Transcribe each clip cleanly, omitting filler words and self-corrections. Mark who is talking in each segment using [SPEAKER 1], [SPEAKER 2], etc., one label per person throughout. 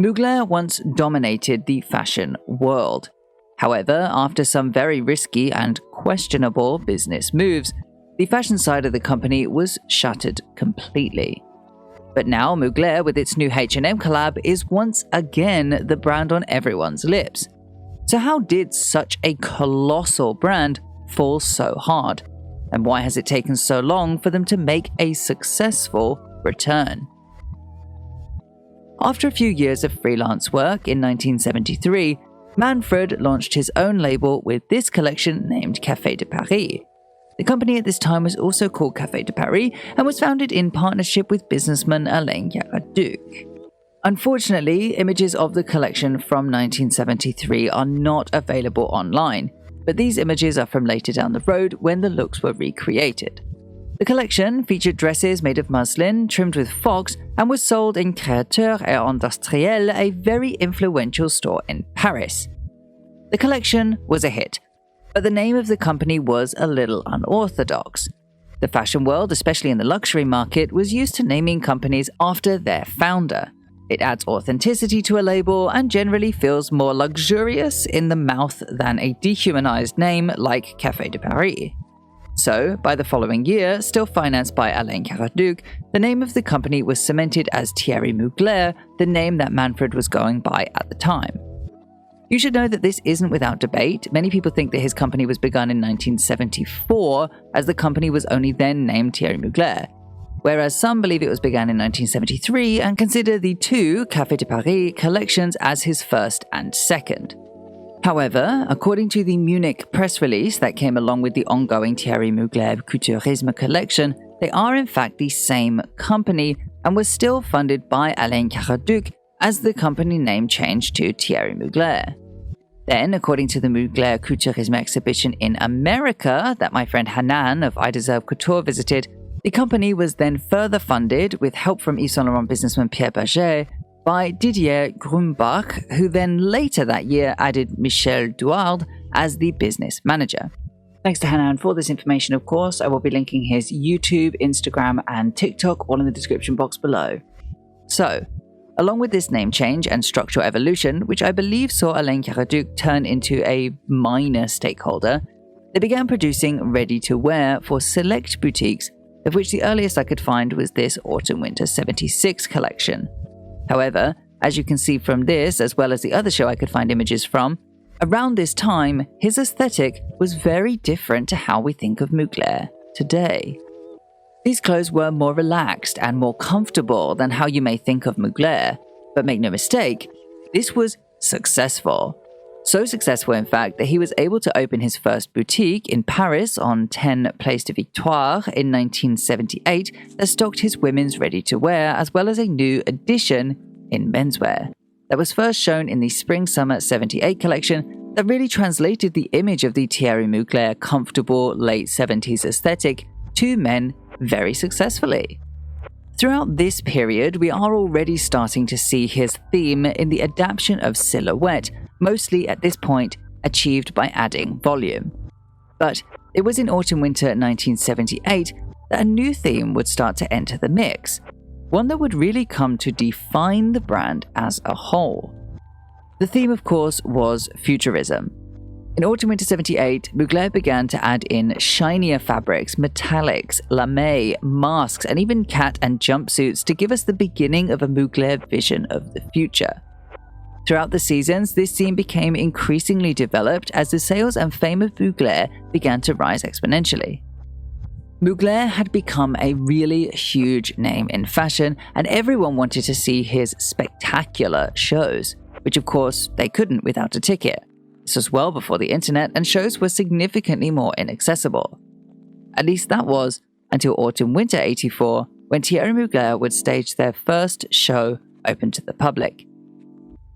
[SPEAKER 1] Mugler once dominated the fashion world. However, after some very risky and questionable business moves, the fashion side of the company was shuttered completely. But now Mugler, with its new H&M collab, is once again the brand on everyone's lips. So how did such a colossal brand fall so hard? And why has it taken so long for them to make a successful return? After a few years of freelance work in 1973, Manfred launched his own label with this collection named Café de Paris. The company at this time was also called Café de Paris and was founded in partnership with businessman Alain Caraduc. Unfortunately, images of the collection from 1973 are not available online, but these images are from later down the road when the looks were recreated. The collection featured dresses made of muslin, trimmed with fox, and was sold in Créateur et Industriel, a very influential store in Paris. The collection was a hit, but the name of the company was a little unorthodox. The fashion world, especially in the luxury market, was used to naming companies after their founder. It adds authenticity to a label and generally feels more luxurious in the mouth than a dehumanized name like Café de Paris. So, by the following year, still financed by Alain Caraduc, the name of the company was cemented as Thierry Mugler, the name that Manfred was going by at the time. You should know that this isn't without debate. Many people think that his company was begun in 1974, as the company was only then named Thierry Mugler, whereas some believe it was begun in 1973 and consider the two Café de Paris collections as his first and second. However, according to the Munich press release that came along with the ongoing Thierry Mugler Couturisme collection, they are in fact the same company and was still funded by Alain Caraduc as the company name changed to Thierry Mugler. Then, according to the Mugler Couturisme exhibition in America that my friend Hanan of ideservecouture visited, the company was then further funded with help from Yves Saint Laurent businessman Pierre Berger by Didier Grumbach, who then later that year added Michel Douard as the business manager. Thanks to Hanan for this information, of course. I will be linking his YouTube, Instagram, and TikTok all in the description box below. So, along with this name change and structural evolution, which I believe saw Alain Caraduc turn into a minor stakeholder, they began producing ready-to-wear for select boutiques, of which the earliest I could find was this Autumn-Winter 76 collection. However, as you can see from this, as well as the other show I could find images from, around this time, his aesthetic was very different to how we think of Mugler today. These clothes were more relaxed and more comfortable than how you may think of Mugler, but make no mistake, this was successful. So successful, in fact, that he was able to open his first boutique in Paris on 10 Place de Victoire in 1978 that stocked his women's ready-to-wear as well as a new edition in menswear that was first shown in the Spring-Summer 78 collection that really translated the image of the Thierry Mugler comfortable late 70s aesthetic to men very successfully. Throughout this period, we are already starting to see his theme in the adaptation of silhouette, mostly at this point achieved by adding volume. But it was in autumn-winter 1978 that a new theme would start to enter the mix, one that would really come to define the brand as a whole. The theme, of course, was futurism. In autumn-winter 78, Mugler began to add in shinier fabrics, metallics, lame, masks, and even cat and jumpsuits to give us the beginning of a Mugler vision of the future. Throughout the seasons, this theme became increasingly developed as the sales and fame of Mugler began to rise exponentially. Mugler had become a really huge name in fashion, and everyone wanted to see his spectacular shows, which of course they couldn't without a ticket. This was well before the internet, and shows were significantly more inaccessible. At least that was until autumn-winter 84, when Thierry Mugler would stage their first show open to the public.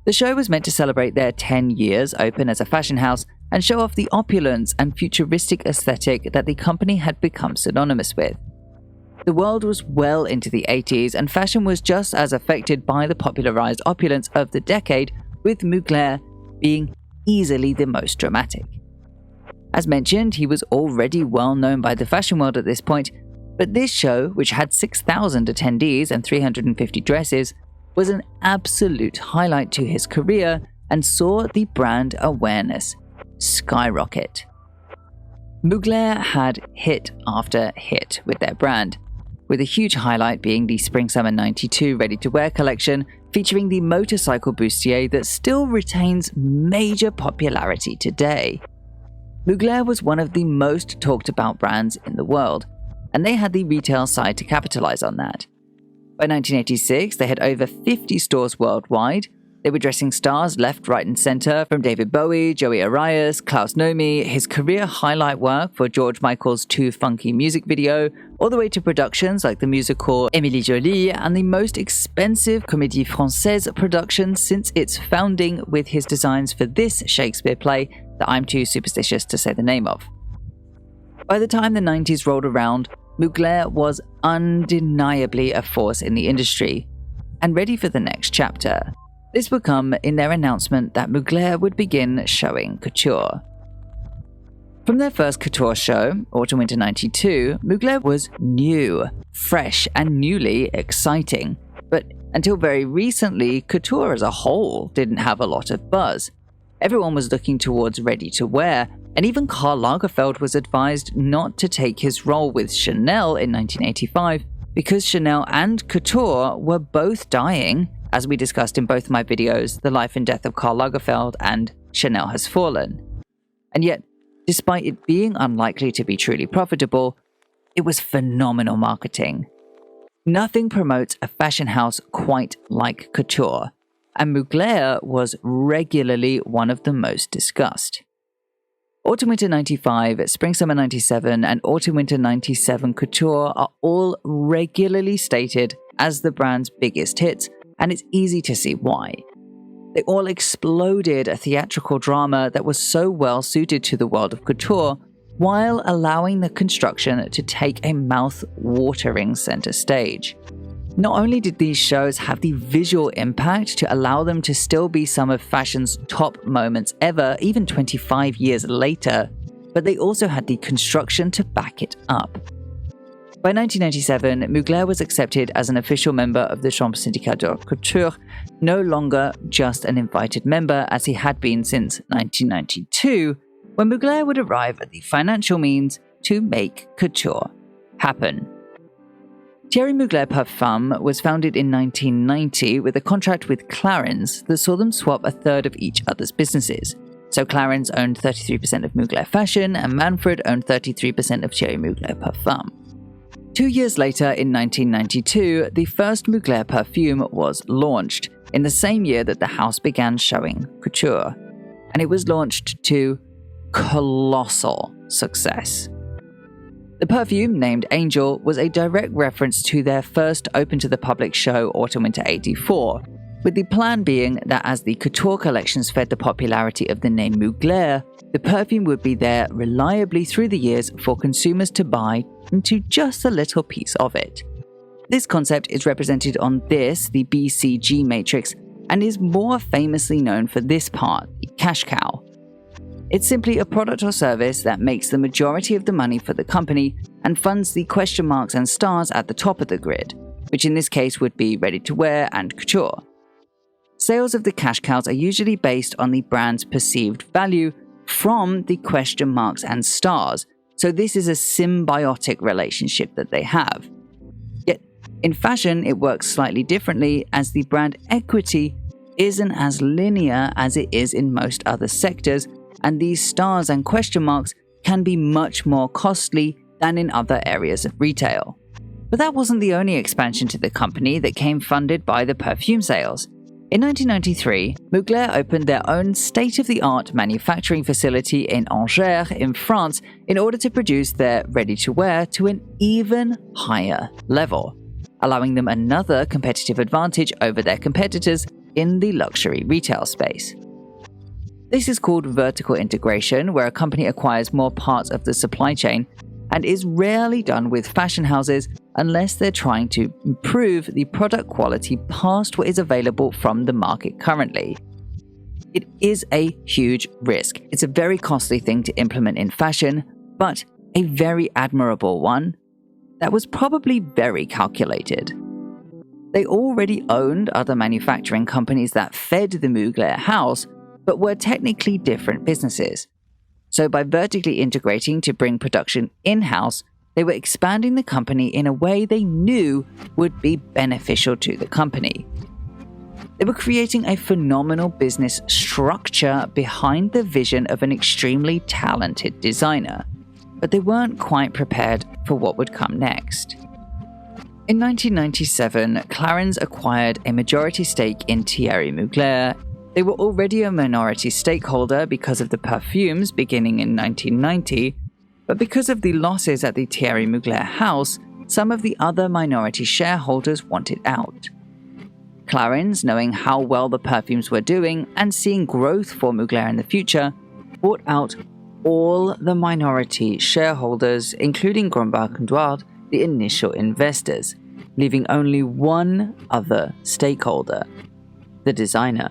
[SPEAKER 1] The show was meant to celebrate their 10 years open as a fashion house and show off the opulence and futuristic aesthetic that the company had become synonymous with. The world was well into the 80s, and fashion was just as affected by the popularized opulence of the decade, with Mugler being easily the most dramatic. As mentioned, he was already well known by the fashion world at this point, but this show, which had 6,000 attendees and 350 dresses, was an absolute highlight to his career and saw the brand awareness skyrocket. Mugler had hit after hit with their brand, with a huge highlight being the Spring-Summer 92 ready-to-wear collection featuring the motorcycle bustier that still retains major popularity today. Mugler was one of the most talked about brands in the world, and they had the retail side to capitalize on that. By 1986, they had over 50 stores worldwide. They were dressing stars left, right, and center, from David Bowie, Joey Arias, Klaus Nomi, his career highlight work for George Michael's Too Funky music video, all the way to productions like the musical Émilie Jolie and the most expensive Comédie Française production since its founding, with his designs for this Shakespeare play that I'm too superstitious to say the name of. By the time the 90s rolled around, Mugler was undeniably a force in the industry, and ready for the next chapter. This would come in their announcement that Mugler would begin showing couture. From their first couture show, Autumn-Winter 92, Mugler was new, fresh, and newly exciting. But until very recently, couture as a whole didn't have a lot of buzz. Everyone was looking towards ready-to-wear, and even Karl Lagerfeld was advised not to take his role with Chanel in 1985 because Chanel and couture were both dying, as we discussed in both my videos, The Life and Death of Karl Lagerfeld and Chanel Has Fallen. And yet, despite it being unlikely to be truly profitable, it was phenomenal marketing. Nothing promotes a fashion house quite like couture, and Mugler was regularly one of the most discussed. Autumn-Winter 95, Spring-Summer 97, and Autumn-Winter 97 couture are all regularly stated as the brand's biggest hits, and it's easy to see why. They all exploded a theatrical drama that was so well suited to the world of couture, while allowing the construction to take a mouth-watering center stage. Not only did these shows have the visual impact to allow them to still be some of fashion's top moments ever, even 25 years later, but they also had the construction to back it up. By 1997, Mugler was accepted as an official member of the Chambre Syndicale de Couture, no longer just an invited member as he had been since 1992, when Mugler would arrive at the financial means to make couture happen. Thierry Mugler Parfum was founded in 1990 with a contract with Clarins that saw them swap a third of each other's businesses. So Clarins owned 33% of Mugler Fashion and Manfred owned 33% of Thierry Mugler Parfum. 2 years later, in 1992, the first Mugler perfume was launched, in the same year that the house began showing couture. And it was launched to colossal success. The perfume, named Angel, was a direct reference to their first open-to-the-public show, Autumn-Winter 84, with the plan being that as the couture collections fed the popularity of the name Mugler, the perfume would be there reliably through the years for consumers to buy into just a little piece of it. This concept is represented on this, the BCG matrix, and is more famously known for this part, the cash cow. It's simply a product or service that makes the majority of the money for the company and funds the question marks and stars at the top of the grid, which in this case would be ready-to-wear and couture. Sales of the cash cows are usually based on the brand's perceived value from the question marks and stars, so this is a symbiotic relationship that they have. Yet, in fashion, it works slightly differently as the brand equity isn't as linear as it is in most other sectors, and these stars and question marks can be much more costly than in other areas of retail. But that wasn't the only expansion to the company that came funded by the perfume sales. In 1993, Mugler opened their own state-of-the-art manufacturing facility in Angers in France in order to produce their ready-to-wear to an even higher level, allowing them another competitive advantage over their competitors in the luxury retail space. This is called vertical integration, where a company acquires more parts of the supply chain and is rarely done with fashion houses unless they're trying to improve the product quality past what is available from the market currently. It is a huge risk. It's a very costly thing to implement in fashion, but a very admirable one that was probably very calculated. They already owned other manufacturing companies that fed the Mugler house, but were technically different businesses. So by vertically integrating to bring production in-house, they were expanding the company in a way they knew would be beneficial to the company. They were creating a phenomenal business structure behind the vision of an extremely talented designer, but they weren't quite prepared for what would come next. In 1997, Clarins acquired a majority stake in Thierry Mugler. They were already a minority stakeholder because of the perfumes beginning in 1990, but because of the losses at the Thierry Mugler house, some of the other minority shareholders wanted out. Clarins, knowing how well the perfumes were doing and seeing growth for Mugler in the future, bought out all the minority shareholders, including Casey, the initial investors, leaving only one other stakeholder, the designer.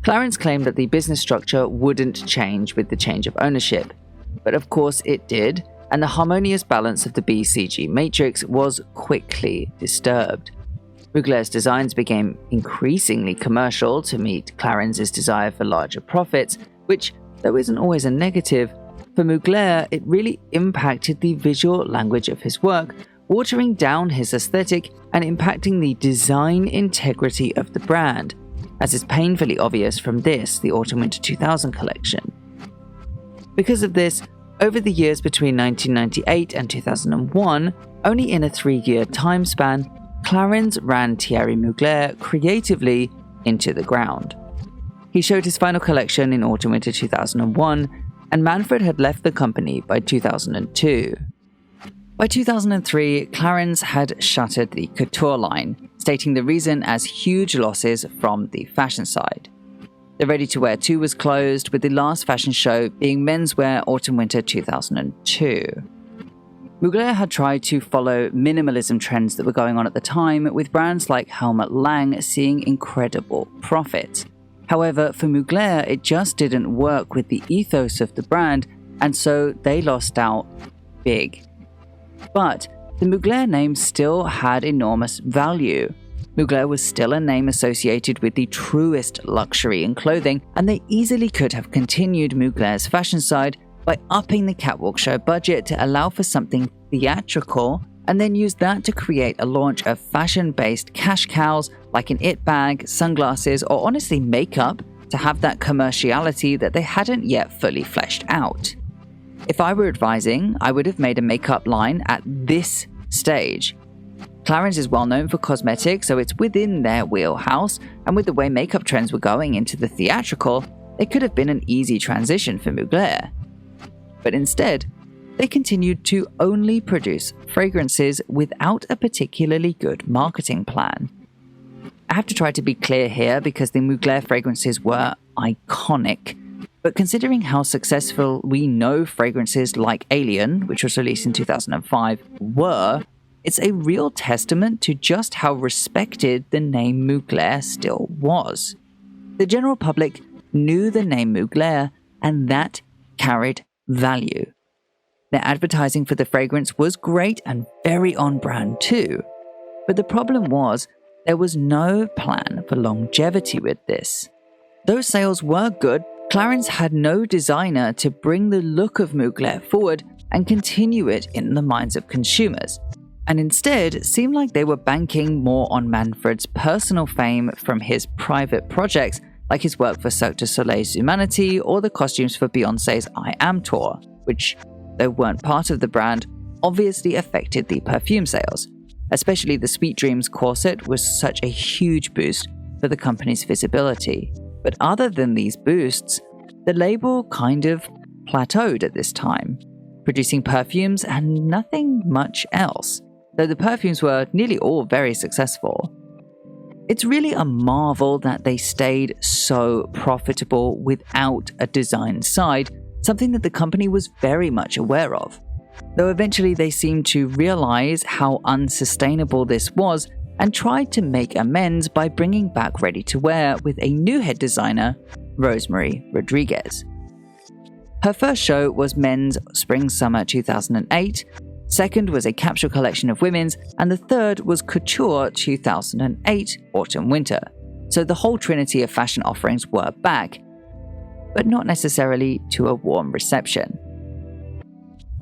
[SPEAKER 1] Clarins claimed that the business structure wouldn't change with the change of ownership, but of course it did, and the harmonious balance of the BCG matrix was quickly disturbed. Mugler's designs became increasingly commercial to meet Clarins' desire for larger profits, which, though isn't always a negative, for Mugler it really impacted the visual language of his work, watering down his aesthetic and impacting the design integrity of the brand, as is painfully obvious from the Autumn-Winter 2000 collection. Because of this, over the years between 1998 and 2001, only in a 3-year time span, Clarins ran Thierry Mugler creatively into the ground. He showed his final collection in Autumn-Winter 2001, and Manfred had left the company by 2002. By 2003, Clarins had shuttered the couture line, stating the reason as huge losses from the fashion side. The ready-to-wear too was closed, with the last fashion show being menswear Autumn-Winter 2002. Mugler had tried to follow minimalism trends that were going on at the time, with brands like Helmut Lang seeing incredible profits. However, for Mugler, it just didn't work with the ethos of the brand, and so they lost out big. But the Mugler name still had enormous value. Mugler was still a name associated with the truest luxury in clothing, and they easily could have continued Mugler's fashion side by upping the catwalk show budget to allow for something theatrical, and then use that to create a launch of fashion-based cash cows like an it bag, sunglasses, or honestly makeup to have that commerciality that they hadn't yet fully fleshed out. If I were advising, I would have made a makeup line at this stage. Clarins is well known for cosmetics, so it's within their wheelhouse, and with the way makeup trends were going into the theatrical, it could have been an easy transition for Mugler. But instead, they continued to only produce fragrances without a particularly good marketing plan. I have to try to be clear here because the Mugler fragrances were iconic, but considering how successful we know fragrances like Alien, which was released in 2005, were, it's a real testament to just how respected the name Mugler still was. The general public knew the name Mugler, and that carried value. Their advertising for the fragrance was great and very on brand too. But the problem was, there was no plan for longevity with this. Though sales were good, Clarins had no designer to bring the look of Mugler forward and continue it in the minds of consumers, and instead it seemed like they were banking more on Manfred's personal fame from his private projects, like his work for Cirque du Soleil's Humanity or the costumes for Beyoncé's I Am tour, which, though weren't part of the brand, obviously affected the perfume sales. Especially the Sweet Dreams corset was such a huge boost for the company's visibility. But other than these boosts, the label kind of plateaued at this time, producing perfumes and nothing much else, though the perfumes were nearly all very successful. It's really a marvel that they stayed so profitable without a design side, something that the company was very much aware of. Though eventually they seemed to realize how unsustainable this was and tried to make amends by bringing back ready-to-wear with a new head designer, Rosemary Rodriguez. Her first show was men's Spring-Summer 2008, second was a capsule collection of women's, and the third was Couture 2008 Autumn-Winter. So the whole trinity of fashion offerings were back, but not necessarily to a warm reception.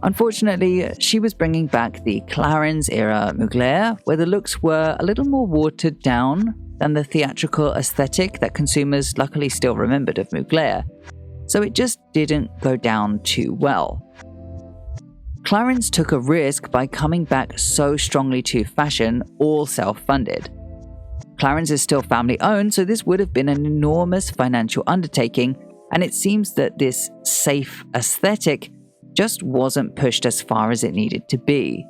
[SPEAKER 1] Unfortunately, she was bringing back the Clarins-era Mugler, where the looks were a little more watered down than the theatrical aesthetic that consumers luckily still remembered of Mugler, so it just didn't go down too well. Clarins took a risk by coming back so strongly to fashion, all self-funded. Clarins is still family-owned, so this would have been an enormous financial undertaking, and it seems that this safe aesthetic just wasn't pushed as far as it needed to be.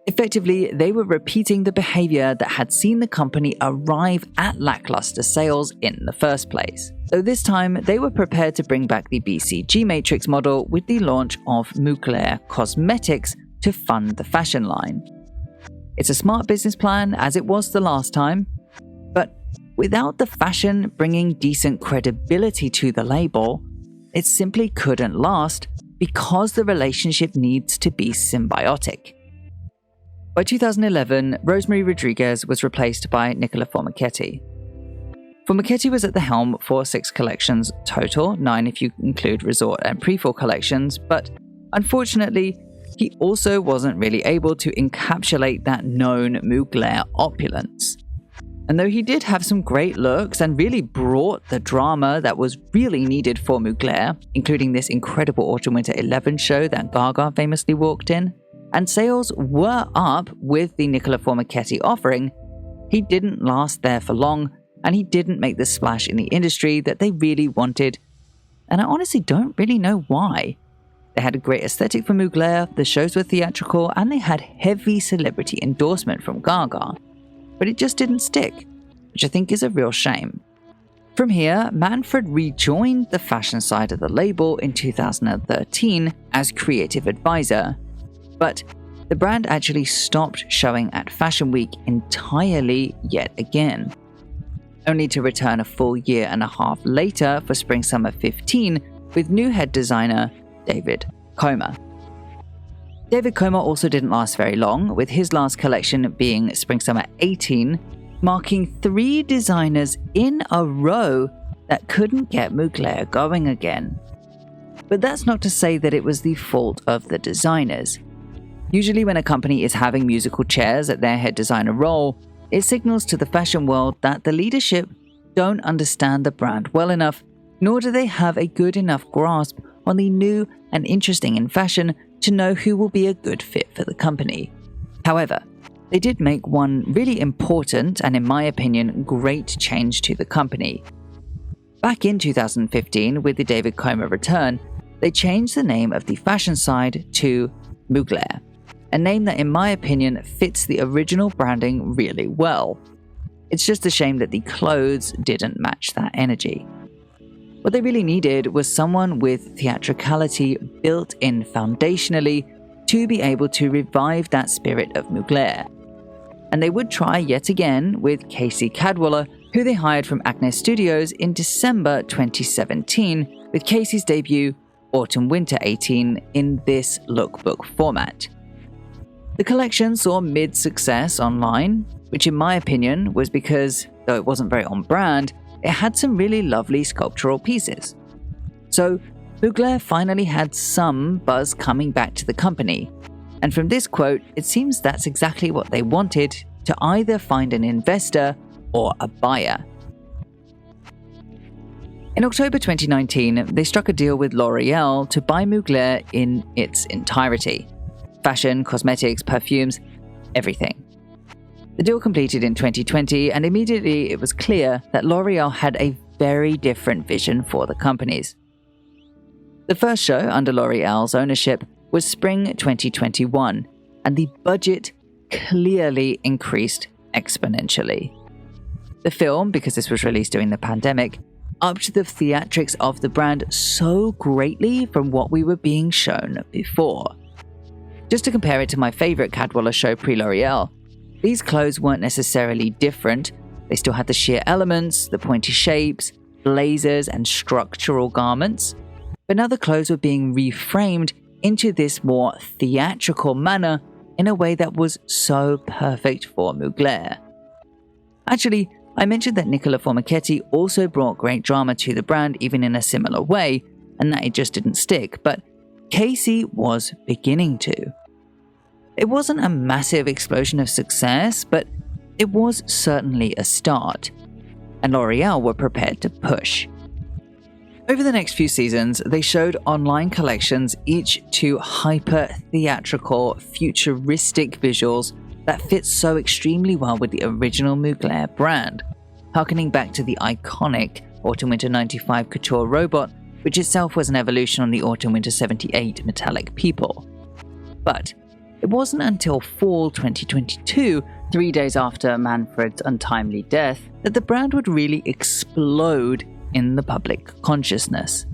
[SPEAKER 1] Effectively, they were repeating the behavior that had seen the company arrive at lackluster sales in the first place. Though this time, they were prepared to bring back the BCG matrix model with the launch of Mugler Cosmetics to fund the fashion line. It's a smart business plan, as it was the last time, but without the fashion bringing decent credibility to the label, it simply couldn't last because the relationship needs to be symbiotic. By 2011, Rosemary Rodriguez was replaced by Nicola Formichetti. Formichetti was at the helm for 6 collections total, 9 if you include resort and pre-fall collections, but unfortunately, he also wasn't really able to encapsulate that known Mugler opulence. And though he did have some great looks and really brought the drama that was really needed for Mugler, including this incredible Autumn-Winter 11 show that Gaga famously walked in, and sales were up with the Nicola Formichetti offering, he didn't last there for long, and he didn't make the splash in the industry that they really wanted, and I honestly don't really know why. They had a great aesthetic for Mugler, the shows were theatrical, and they had heavy celebrity endorsement from Gaga. But it just didn't stick, which I think is a real shame. From here, Manfred rejoined the fashion side of the label in 2013 as creative advisor, but the brand actually stopped showing at Fashion Week entirely yet again, only to return a full year and a half later for Spring-Summer 15 with new head designer David Comer. David Comer also didn't last very long, with his last collection being Spring-Summer 18, marking 3 designers in a row that couldn't get Mugler going again. But that's not to say that it was the fault of the designers. Usually when a company is having musical chairs at their head designer role, it signals to the fashion world that the leadership don't understand the brand well enough, nor do they have a good enough grasp on the new and interesting in fashion to know who will be a good fit for the company. However, they did make one really important and, in my opinion, great change to the company. Back in 2015, with the David Comer return, they changed the name of the fashion side to Mugler, a name that, in my opinion, fits the original branding really well. It's just a shame that the clothes didn't match that energy. What they really needed was someone with theatricality built in foundationally to be able to revive that spirit of Mugler. And they would try yet again with Casey Cadwaller, who they hired from Acne Studios in December 2017, with Casey's debut Autumn-Winter 18 in this lookbook format. The collection saw mid-success online, which in my opinion was because, though it wasn't very on-brand, it had some really lovely sculptural pieces. So, Mugler finally had some buzz coming back to the company, and from this quote, it seems that's exactly what they wanted, to either find an investor or a buyer. In October 2019, they struck a deal with L'Oreal to buy Mugler in its entirety. Fashion, cosmetics, perfumes, everything. The deal completed in 2020, and immediately it was clear that L'Oreal had a very different vision for the companies. The first show under L'Oreal's ownership was Spring 2021, and the budget clearly increased exponentially. The film, because this was released during the pandemic, upped the theatrics of the brand so greatly from what we were being shown before. Just to compare it to my favorite Cadwaller show pre-L'Oreal, these clothes weren't necessarily different. They still had the sheer elements, the pointy shapes, blazers, and structural garments. But now the clothes were being reframed into this more theatrical manner in a way that was so perfect for Mugler. Actually, I mentioned that Nicola Formichetti also brought great drama to the brand even in a similar way, and that it just didn't stick, but Casey was beginning to. It wasn't a massive explosion of success, but it was certainly a start, and L'Oreal were prepared to push. Over the next few seasons, they showed online collections, each to hyper-theatrical, futuristic visuals that fit so extremely well with the original Mugler brand, harkening back to the iconic Autumn-Winter 95 couture robot, which itself was an evolution on the Autumn-Winter 78 metallic people. But it wasn't until fall 2022, 3 days after Manfred's untimely death, that the brand would really explode in the public consciousness.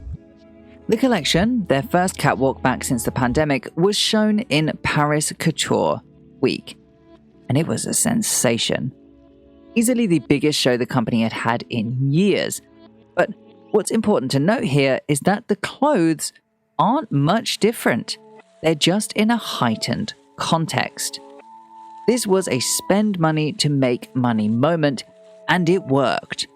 [SPEAKER 1] The collection, their first catwalk back since the pandemic, was shown in Paris Couture Week, and it was a sensation. Easily the biggest show the company had had in years. But what's important to note here is that the clothes aren't much different. They're just in a heightened context. This was a spend money to make money moment, and it worked.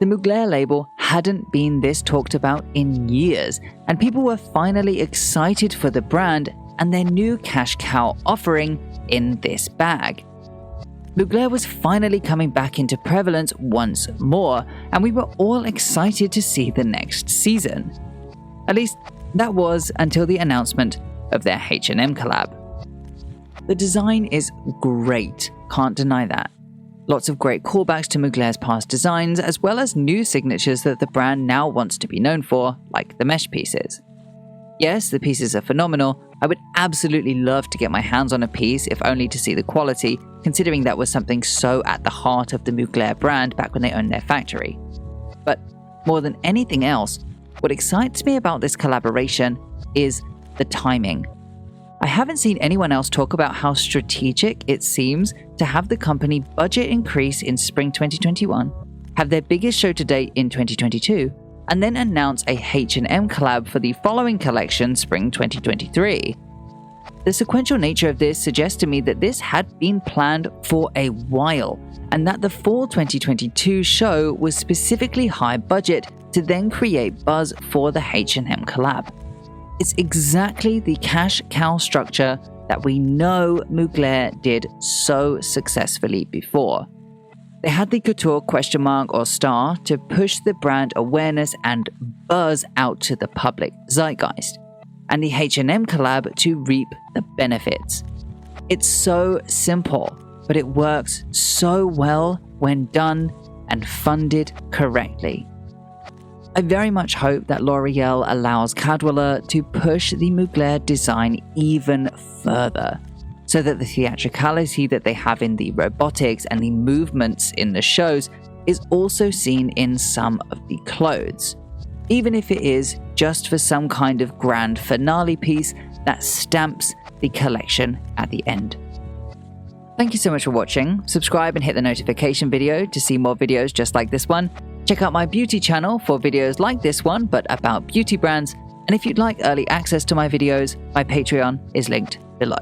[SPEAKER 1] The Mugler label hadn't been this talked about in years, and people were finally excited for the brand and their new cash cow offering in this bag. Mugler was finally coming back into prevalence once more, and we were all excited to see the next season. At least, that was until the announcement of their H&M collab. The design is great, can't deny that. Lots of great callbacks to Mugler's past designs, as well as new signatures that the brand now wants to be known for, like the mesh pieces. Yes, the pieces are phenomenal. I would absolutely love to get my hands on a piece, if only to see the quality, considering that was something so at the heart of the Mugler brand back when they owned their factory. But more than anything else, what excites me about this collaboration is the timing. I haven't seen anyone else talk about how strategic it seems to have the company budget increase in spring 2021, have their biggest show to date in 2022, and then announce a H&M collab for the following collection, spring 2023. The sequential nature of this suggests to me that this had been planned for a while, and that the fall 2022 show was specifically high budget to then create buzz for the H&M collab. It's exactly the cash cow structure that we know Mugler did so successfully before. They had the couture question mark or star to push the brand awareness and buzz out to the public zeitgeist, and the H&M collab to reap the benefits. It's so simple, but it works so well when done and funded correctly. I very much hope that L'Oreal allows Cadwaller to push the Mugler design even further, so that the theatricality that they have in the robotics and the movements in the shows is also seen in some of the clothes, even if it is just for some kind of grand finale piece that stamps the collection at the end. Thank you so much for watching. Subscribe and hit the notification video to see more videos just like this one. Check out my beauty channel for videos like this one, but about beauty brands. And if you'd like early access to my videos, my Patreon is linked below.